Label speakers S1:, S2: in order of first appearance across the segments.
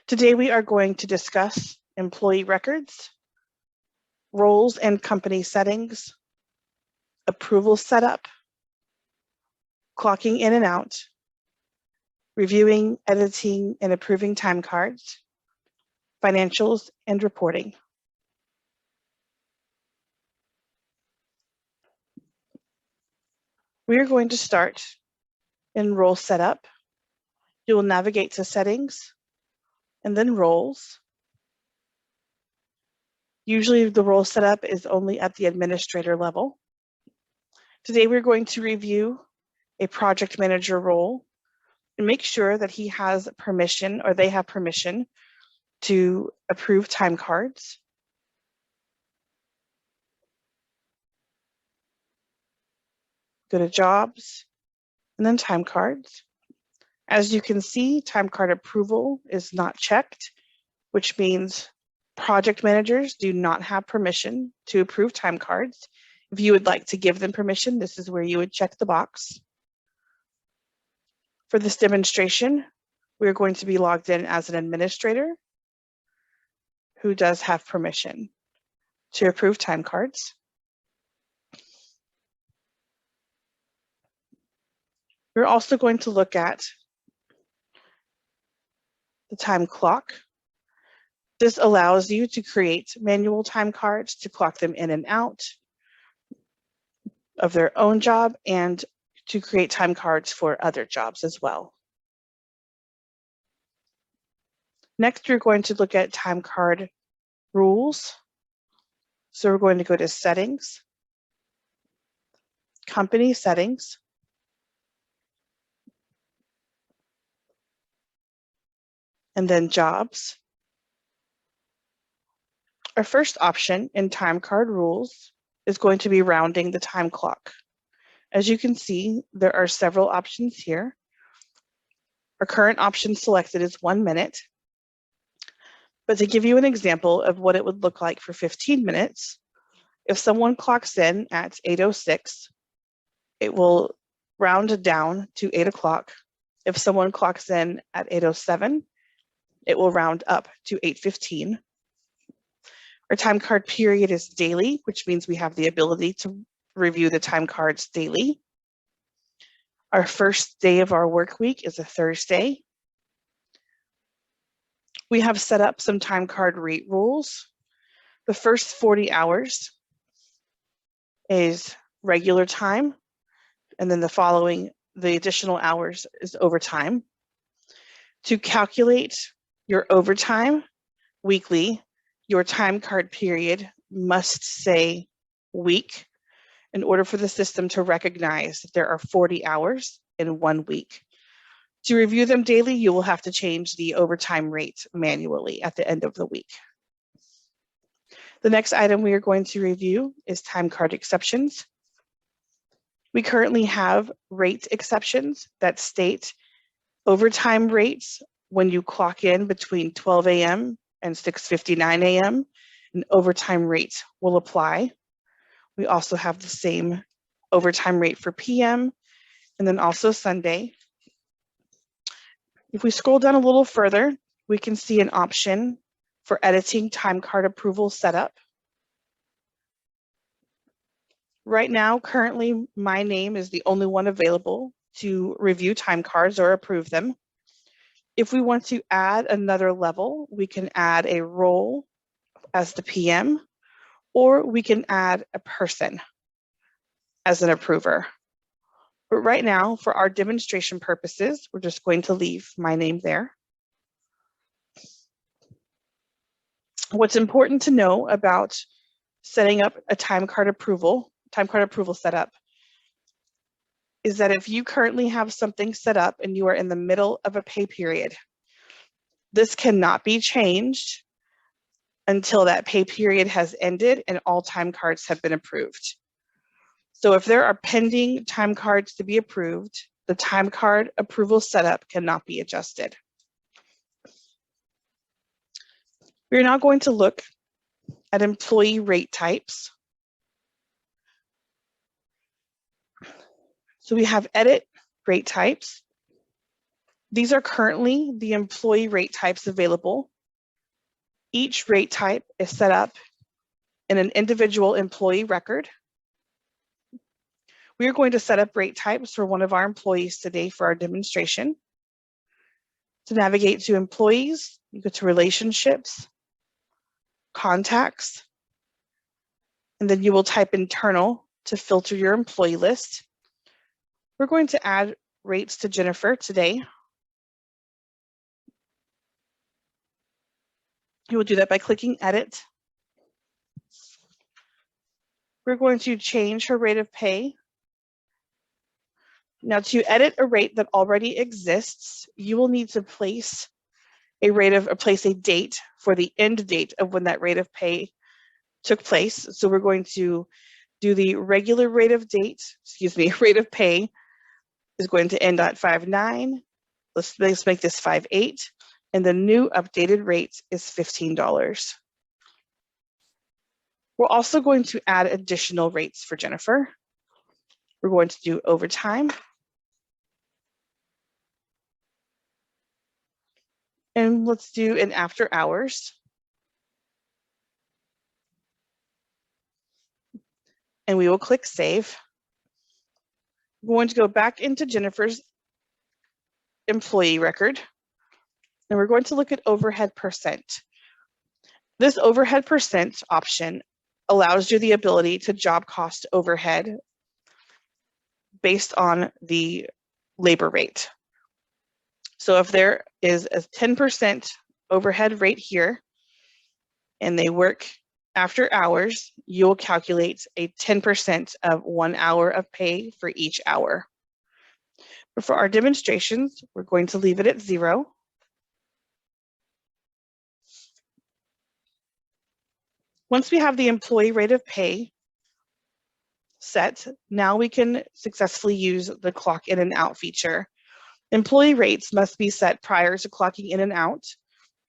S1: Today we are going to discuss employee records, roles and company settings, approval setup, clocking in and out, reviewing, editing, and approving time cards, financials, and reporting. We are going to start in role setup. You will navigate to settings and then roles. Usually the role setup is only at the administrator level. Today we're going to review a project manager role and make sure that he has permission or they have permission to approve time cards. Go to jobs and then time cards. As you can see, time card approval is not checked, which means project managers do not have permission to approve time cards. If you would like to give them permission, this is where you would check the box. For this demonstration, we're going to be logged in as an administrator who does have permission to approve time cards. We're also going to look at the time clock. This allows you to create manual time cards to clock them in and out of their own job and to create time cards for other jobs as well. Next, we're going to look at time card rules. So we're going to go to settings, company settings, and then jobs. Our first option in time card rules is going to be rounding the time clock. As you can see, there are several options here. Our current option selected is 1 minute. But to give you an example of what it would look like for 15 minutes, if someone clocks in at 8:06, it will round down to 8 o'clock. If someone clocks in at 8:07, it will round up to 8:15. Our time card period is daily, which means we have the ability to review the time cards daily. Our first day of our work week is a Thursday. We have set up some time card rate rules. The first 40 hours is regular time, and then the additional hours is overtime. To calculate your overtime weekly, your time card period must say week in order for the system to recognize that there are 40 hours in 1 week. To review them daily, you will have to change the overtime rate manually at the end of the week. The next item we are going to review is time card exceptions. We currently have rate exceptions that state overtime rates when you clock in between 12 a.m. and 6:59 a.m. An overtime rate will apply. We also have the same overtime rate for PM and then also Sunday. If we scroll down a little further, we can see an option for editing time card approval setup. Right now, currently, my name is the only one available to review time cards or approve them. If we want to add another level, we can add a role as the PM, or we can add a person as an approver. But right now, for our demonstration purposes, we're just going to leave my name there. What's important to know about setting up a time card approval setup is that if you currently have something set up and you are in the middle of a pay period, this cannot be changed until that pay period has ended and all time cards have been approved. So if there are pending time cards to be approved, the time card approval setup cannot be adjusted. We're now going to look at employee rate types. So we have edit rate types. These are currently the employee rate types available. Each rate type is set up in an individual employee record. We are going to set up rate types for one of our employees today for our demonstration. To navigate to employees, you go to relationships, contacts, and then you will type internal to filter your employee list. We're going to add rates to Jennifer today. You will do that by clicking edit. We're going to change her rate of pay. Now, to edit a rate that already exists, you will need to place a date for the end date of when that rate of pay took place. So we're going to do the regular rate of pay is going to end at 5/9. Let's make this 5/8, and the new updated rate is $15. We're also going to add additional rates for Jennifer. We're going to do overtime. And let's do an after hours. And we will click save. We're going to go back into Jennifer's employee record. And we're going to look at overhead percent. This overhead percent option allows you the ability to job cost overhead based on the labor rate. So if there is a 10% overhead rate here and they work after hours, you'll calculate a 10% of 1 hour of pay for each hour. But for our demonstrations, we're going to leave it at 0. Once we have the employee rate of pay set, now we can successfully use the clock in and out feature. Employee rates must be set prior to clocking in and out,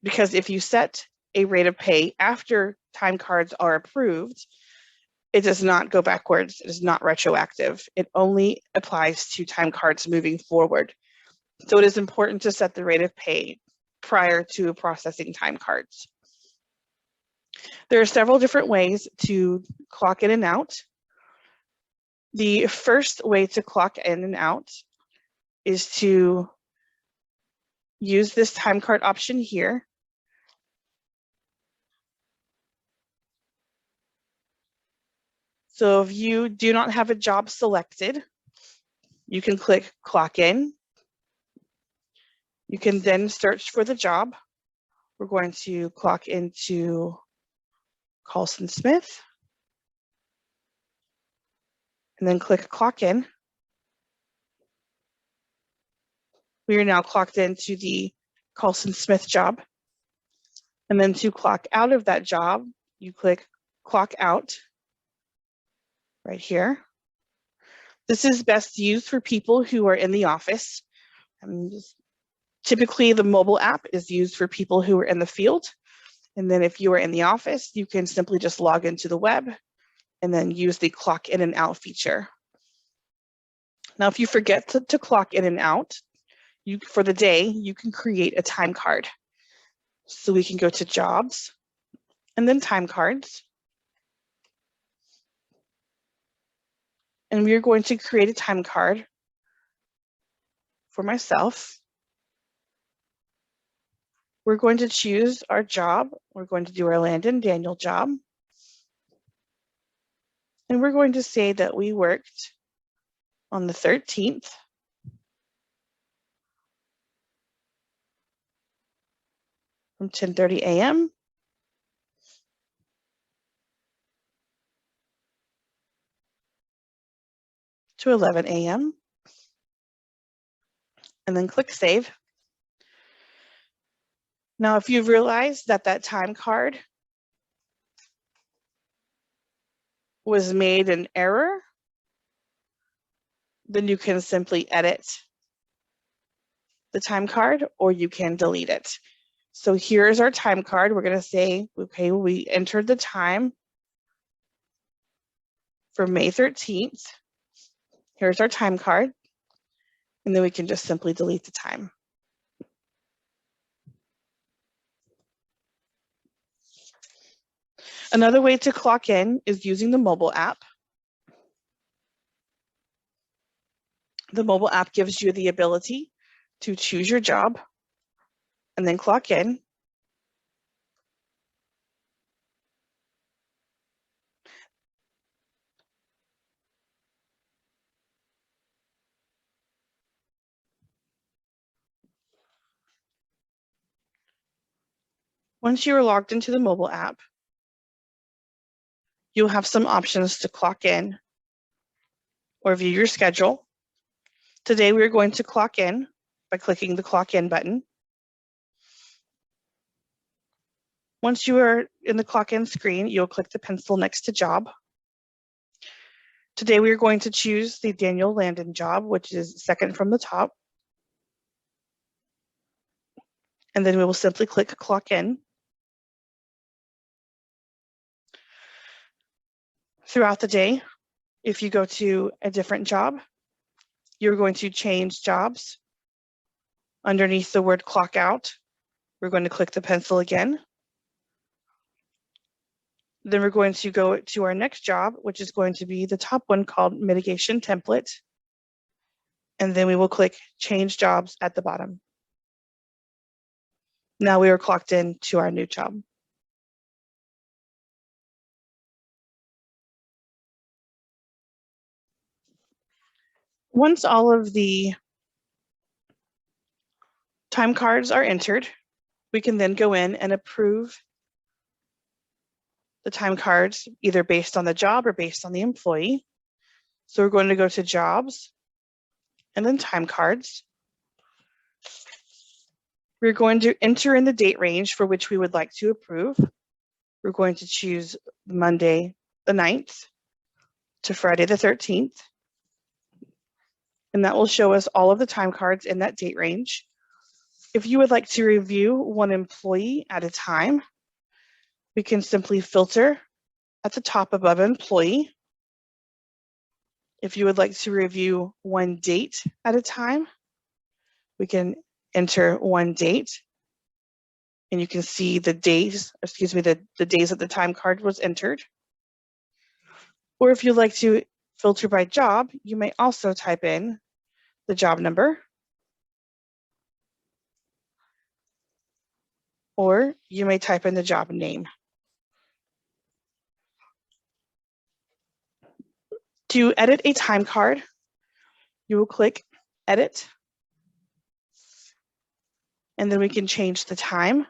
S1: because if you set a rate of pay after time cards are approved, it does not go backwards. It is not retroactive. It only applies to time cards moving forward. So it is important to set the rate of pay prior to processing time cards. There are several different ways to clock in and out. The first way to clock in and out is to use this time card option here. So if you do not have a job selected, you can click clock in. You can then search for the job. We're going to clock into Carlson Smith and then click clock in. We are now clocked into the Carlson Smith job. And then to clock out of that job, you click clock out right here. This is best used for people who are in the office. Typically, the mobile app is used for people who are in the field. And then if you are in the office, you can simply just log into the web and then use the clock in and out feature. Now, if you forget to clock in and out, for the day, you can create a time card. So we can go to jobs and then time cards. And we are going to create a time card for myself. We're going to choose our job. We're going to do our Landon Daniel job. And we're going to say that we worked on the 13th. From 10:30 a.m. to 11 a.m. and then click save. Now, if you've realized that that time card was made in error, then you can simply edit the time card or you can delete it. So here's our time card. We're going to say, okay, we entered the time for May 13th. Here's our time card. And then we can just simply delete the time. Another way to clock in is using the mobile app. The mobile app gives you the ability to choose your job and then clock in. Once you are logged into the mobile app, you'll have some options to clock in or view your schedule. Today, we're going to clock in by clicking the clock in button. Once you are in the clock in screen, you'll click the pencil next to job. Today, we are going to choose the Daniel Landon job, which is second from the top. And then we will simply click clock in. Throughout the day, if you go to a different job, you're going to change jobs. Underneath the word clock out, we're going to click the pencil again. Then we're going to go to our next job, which is going to be the top one called mitigation template. And then we will click change jobs at the bottom. Now we are clocked in to our new job. Once all of the time cards are entered, we can then go in and approve the time cards, either based on the job or based on the employee. So we're going to go to jobs and then time cards. We're going to enter in the date range for which we would like to approve. We're going to choose Monday the 9th to Friday the 13th. And that will show us all of the time cards in that date range. If you would like to review one employee at a time, we can simply filter at the top above employee. If you would like to review one date at a time, we can enter one date. And you can see the days, the days that the time card was entered. Or if you'd like to filter by job, you may also type in the job number. Or you may type in the job name. To edit a time card, you will click Edit. And then we can change the time.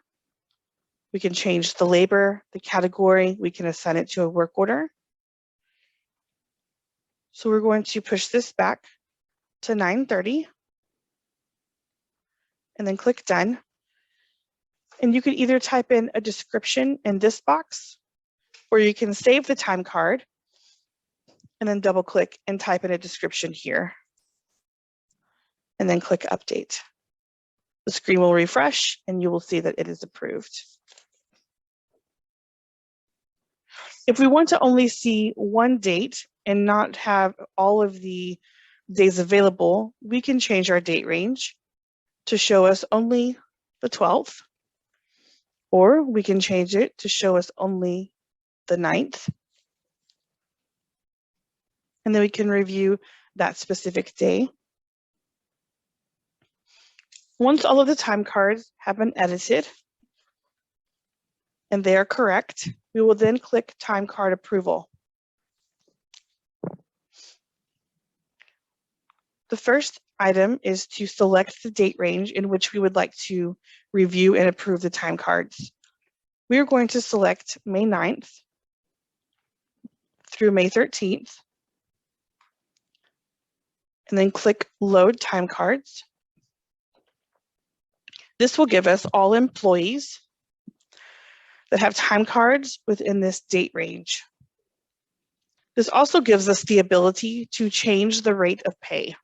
S1: We can change the labor, the category. We can assign it to a work order. So we're going to push this back to 9:30 and then click Done. And you can either type in a description in this box, or you can save the time card and then double click and type in a description here. And then click Update. The screen will refresh and you will see that it is approved. If we want to only see one date and not have all of the days available, we can change our date range to show us only the 12th, or we can change it to show us only the 9th. And then we can review that specific day. Once all of the time cards have been edited and they are correct, we will then click Time Card Approval. The first item is to select the date range in which we would like to review and approve the time cards. We are going to select May 9th through May 13th, and then click Load Time Cards. This will give us all employees that have time cards within this date range. This also gives us the ability to change the rate of pay.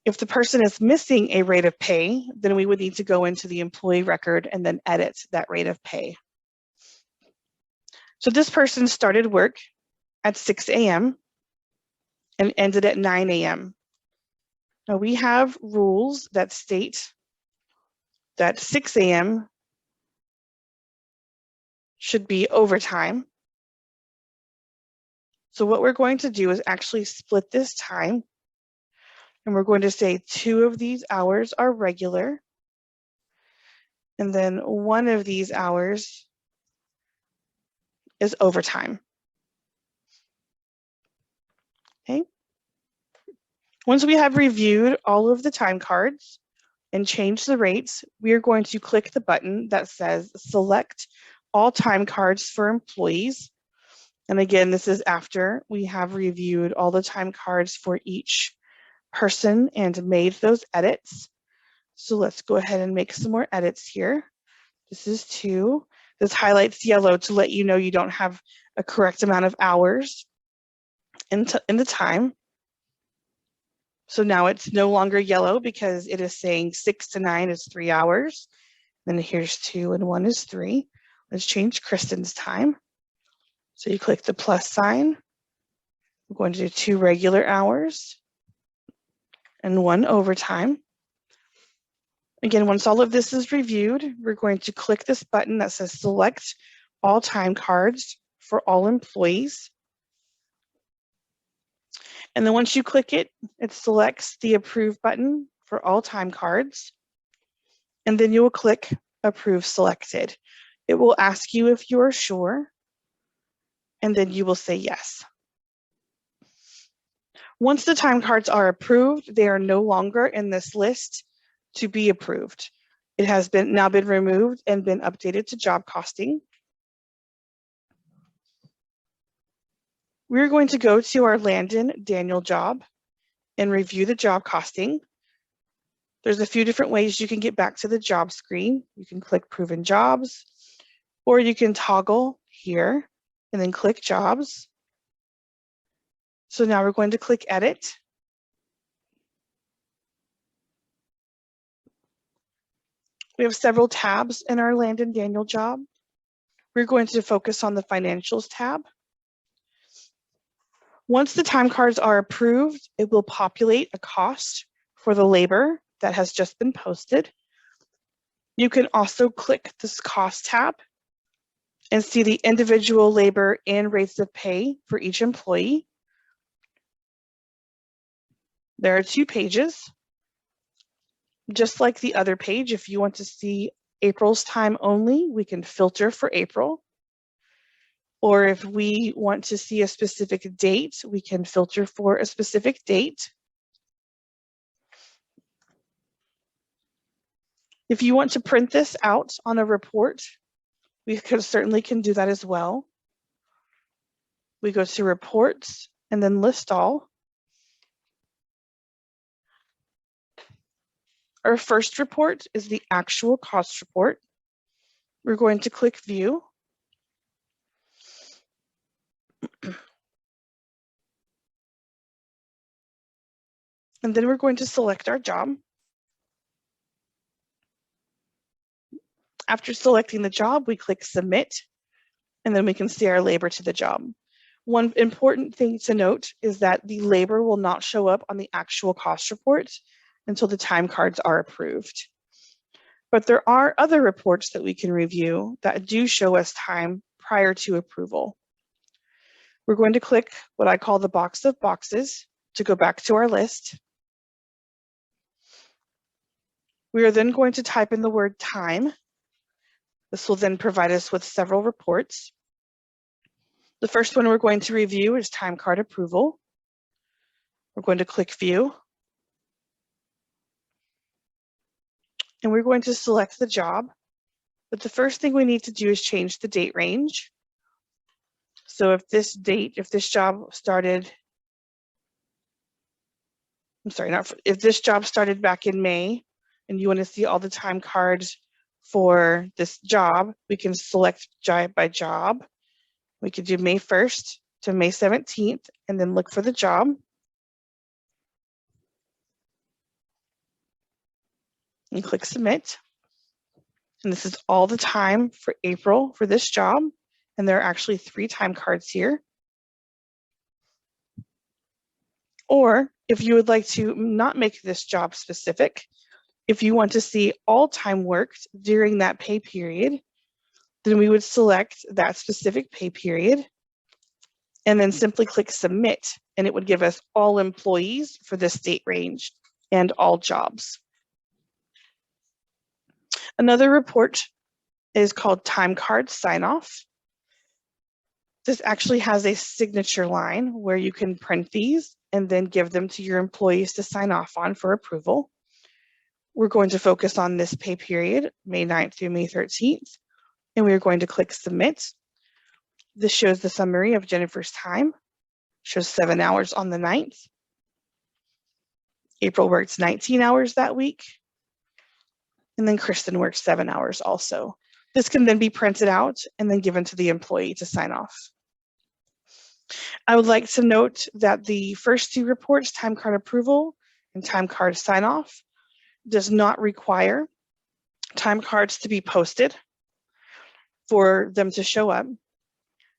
S1: If the person is missing a rate of pay, then we would need to go into the employee record and then edit that rate of pay. So this person started work at 6 a.m. and ended at 9 a.m. Now we have rules that state that 6 a.m. should be overtime. So what we're going to do is actually split this time, and we're going to say 2 of these hours are regular, and then 1 of these hours is overtime. Okay. Once we have reviewed all of the time cards and changed the rates, we are going to click the button that says select all time cards for employees. And again, this is after we have reviewed all the time cards for each person and made those edits. So let's go ahead and make some more edits here. This is 2. This highlights yellow to let you know you don't have a correct amount of hours in the time. So now it's no longer yellow because it is saying 6 to 9 is 3 hours. Then here's 2 and 1 is 3. Let's change Kristen's time. So you click the plus sign. We're going to do 2 regular hours and 1 overtime. Again, once all of this is reviewed, we're going to click this button that says select all time cards for all employees. And then once you click it, it selects the approve button for all time cards. And then you will click approve selected. It will ask you if you are sure, and then you will say yes. Once the time cards are approved, they are no longer in this list to be approved. It has now been removed and been updated to job costing. We're going to go to our Landon Daniel job and review the job costing. There's a few different ways you can get back to the job screen. You can click proven jobs, or you can toggle here and then click jobs. So now we're going to click edit. We have several tabs in our Landon Daniel job. We're going to focus on the financials tab. Once the time cards are approved, it will populate a cost for the labor that has just been posted. You can also click this cost tab and see the individual labor and rates of pay for each employee. There are 2 pages. Just like the other page, if you want to see April's time only, we can filter for April. Or if we want to see a specific date, we can filter for a specific date. If you want to print this out on a report, we certainly can do that as well. We go to reports and then list all. Our first report is the actual cost report. We're going to click view. And then we're going to select our job. After selecting the job, we click submit, and then we can see our labor to the job. One important thing to note is that the labor will not show up on the actual cost report until the time cards are approved. But there are other reports that we can review that do show us time prior to approval. We're going to click what I call the box of boxes to go back to our list. We are then going to type in the word time. This will then provide us with several reports. The first one we're going to review is time card approval. We're going to click view. And we're going to select the job. But the first thing we need to do is change the date range. So if this job started, if this job started back in May and you want to see all the time cards for this job, we can select job by job. We could do May 1st to May 17th and then look for the job. And click submit. And this is all the time for April for this job. And there are actually 3 time cards here. Or if you would like to not make this job specific, if you want to see all time worked during that pay period, Then we would select that specific pay period and then simply click submit, and it would give us all employees for this date range and all jobs. Another report is called Timecard sign off. This actually has a signature line where you can print these and then give them to your employees to sign off on for approval. We're going to focus on this pay period, May 9th through May 13th, and we're going to click submit. This shows the summary of Jennifer's time, shows 7 hours on the 9th. April works 19 hours that week, and then Kristen works 7 hours also. This can then be printed out and then given to the employee to sign off. I would like to note that the first two reports, time card approval and time card sign off, does not require time cards to be posted for them to show up.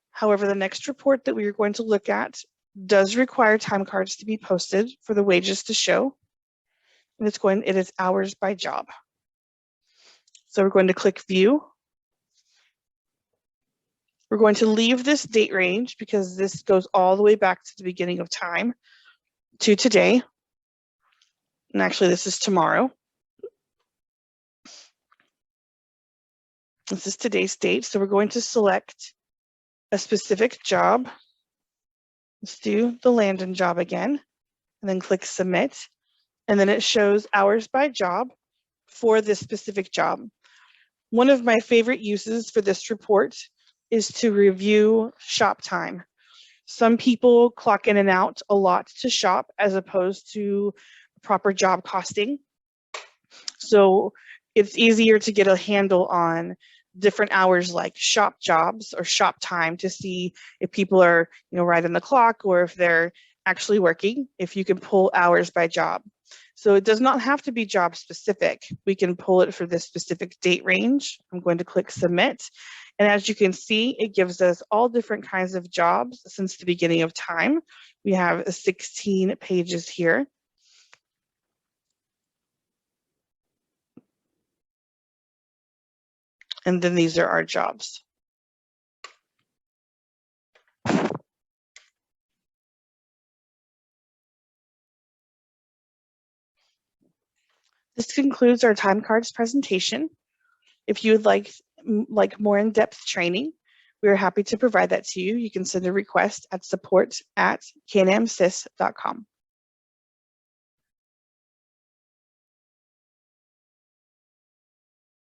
S1: However, the next report that we are going to look at does require time cards to be posted for the wages to show. And it is hours by job. So we're going to click view. We're going to leave this date range because this goes all the way back to the beginning of time to today. And actually this is tomorrow. This is today's date. So we're going to select a specific job. Let's do the Landon job again, and then click submit. And then it shows hours by job for this specific job. One of my favorite uses for this report is to review shop time. Some people clock in and out a lot to shop as opposed to proper job costing. So it's easier to get a handle on different hours like shop jobs or shop time to see if people are, right on the clock or if they're actually working, if you can pull hours by job. So it does not have to be job specific. We can pull it for this specific date range. I'm going to click submit. And as you can see, it gives us all different kinds of jobs since the beginning of time. We have 16 pages here. And then these are our jobs. This concludes our time cards presentation. If you would like more in-depth training, we are happy to provide that to you. You can send a request at support@knamsys.com.